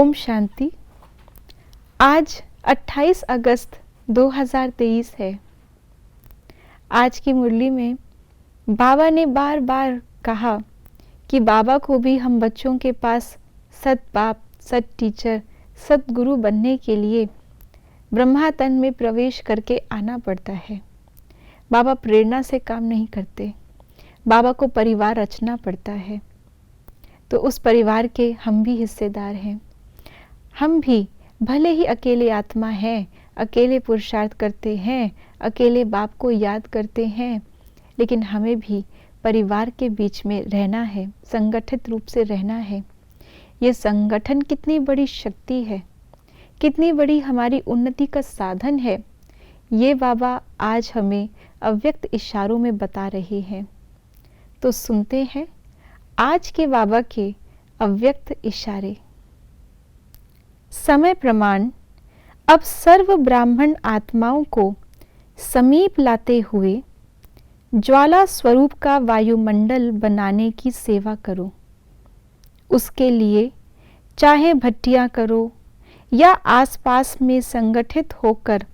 ओम शांति। आज 28 अगस्त 2023 है। आज की मुरली में बाबा ने बार बार कहा कि बाबा को भी हम बच्चों के पास सत बाप, सत टीचर, सत गुरु बनने के लिए ब्रह्मा तन में प्रवेश करके आना पड़ता है। बाबा प्रेरणा से काम नहीं करते, बाबा को परिवार रचना पड़ता है। तो उस परिवार के हम भी हिस्सेदार हैं। हम भी भले ही अकेले आत्मा हैं, अकेले पुरुषार्थ करते हैं, अकेले बाप को याद करते हैं, लेकिन हमें भी परिवार के बीच में रहना है, संगठित रूप से रहना है। ये संगठन कितनी बड़ी शक्ति है, कितनी बड़ी हमारी उन्नति का साधन है, ये बाबा आज हमें अव्यक्त इशारों में बता रहे हैं। तो सुनते हैं आज के बाबा के अव्यक्त इशारे। समय प्रमाण। अब सर्व ब्राह्मण आत्माओं को समीप लाते हुए ज्वाला स्वरूप का वायुमंडल बनाने की सेवा करो। उसके लिए चाहे भट्टियां करो या आसपास में संगठित होकर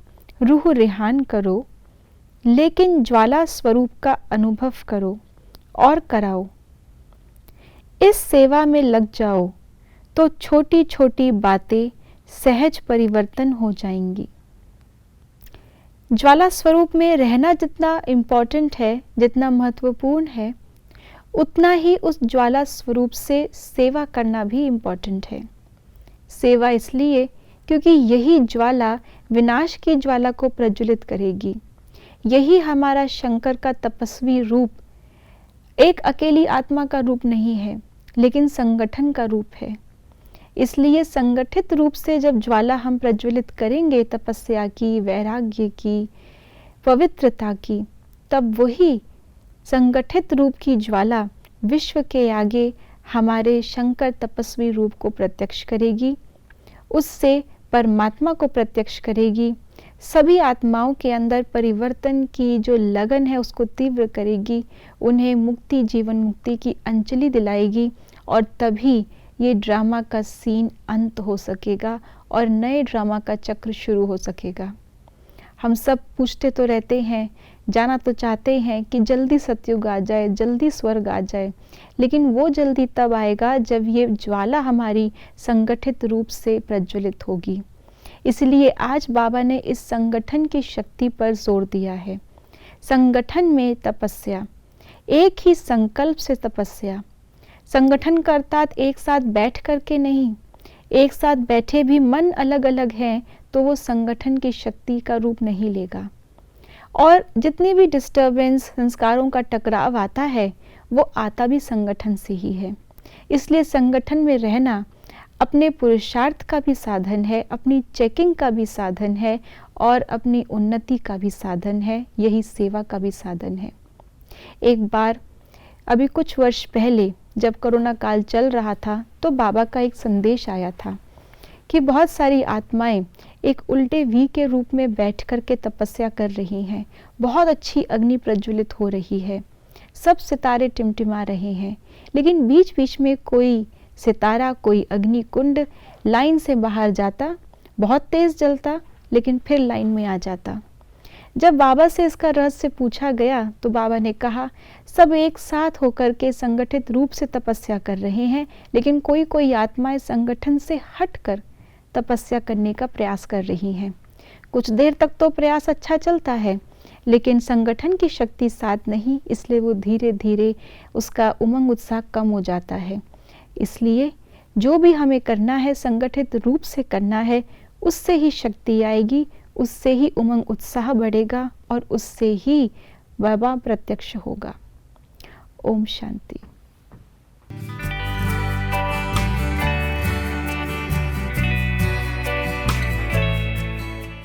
रूह रिहान करो, लेकिन ज्वाला स्वरूप का अनुभव करो और कराओ। इस सेवा में लग जाओ तो छोटी छोटी बातें सहज परिवर्तन हो जाएंगी। ज्वाला स्वरूप में रहना जितना इम्पोर्टेंट है, जितना महत्वपूर्ण है, उतना ही उस ज्वाला स्वरूप से सेवा करना भी इम्पोर्टेंट है। सेवा इसलिए क्योंकि यही ज्वाला विनाश की ज्वाला को प्रज्वलित करेगी। यही हमारा शंकर का तपस्वी रूप एक अकेली आत्मा का रूप नहीं है, लेकिन संगठन का रूप है। इसलिए संगठित रूप से जब ज्वाला हम प्रज्वलित करेंगे, तपस्या की, वैराग्य की, पवित्रता की, तब वही संगठित रूप की ज्वाला विश्व के आगे हमारे शंकर तपस्वी रूप को प्रत्यक्ष करेगी, उससे परमात्मा को प्रत्यक्ष करेगी, सभी आत्माओं के अंदर परिवर्तन की जो लगन है उसको तीव्र करेगी, उन्हें मुक्ति, जीवन मुक्ति की अंजलि दिलाएगी, और तभी ये ड्रामा का सीन अंत हो सकेगा और नए ड्रामा का चक्र शुरू हो सकेगा। हम सब पूछते तो रहते हैं, जाना तो चाहते हैं कि जल्दी सतयुग आ जाए, जल्दी स्वर्ग आ जाए, लेकिन वो जल्दी तब आएगा जब ये ज्वाला हमारी संगठित रूप से प्रज्वलित होगी। इसलिए आज बाबा ने इस संगठन की शक्ति पर जोर दिया है। संगठन में तपस्या, एक ही संकल्प से तपस्या। संगठन का अर्थात एक साथ बैठ करके नहीं, एक साथ बैठे भी मन अलग अलग हैं तो वो संगठन की शक्ति का रूप नहीं लेगा। और जितनी भी डिस्टर्बेंस, संस्कारों का टकराव आता है, वो आता भी संगठन से ही है। इसलिए संगठन में रहना अपने पुरुषार्थ का भी साधन है, अपनी चेकिंग का भी साधन है, और अपनी उन्नति का भी साधन है, यही सेवा का भी साधन है। एक बार अभी कुछ वर्ष पहले जब कोरोना काल चल रहा था, तो बाबा का एक संदेश आया था कि बहुत सारी आत्माएं एक उल्टे वी के रूप में बैठ कर के तपस्या कर रही हैं। बहुत अच्छी अग्नि प्रज्वलित हो रही है, सब सितारे टिमटिमा रहे हैं, लेकिन बीच बीच में कोई सितारा, कोई अग्नि कुंड लाइन से बाहर जाता, बहुत तेज जलता, लेकिन फिर लाइन में आ जाता। जब बाबा से इसका रहस्य पूछा गया तो बाबा ने कहा, सब एक साथ होकर के संगठित रूप से तपस्या कर रहे हैं, लेकिन कोई कोई आत्माएं संगठन से हटकर तपस्या करने का प्रयास कर रही हैं। कुछ देर तक तो प्रयास अच्छा चलता है, लेकिन संगठन की शक्ति साथ नहीं, इसलिए वो धीरे धीरे उसका उमंग उत्साह कम हो जाता है। इसलिए जो भी हमें करना है संगठित रूप से करना है, उससे ही शक्ति आएगी, उससे ही उमंग उत्साह बढ़ेगा, और उससे ही बाबा प्रत्यक्ष होगा। ओम शांति।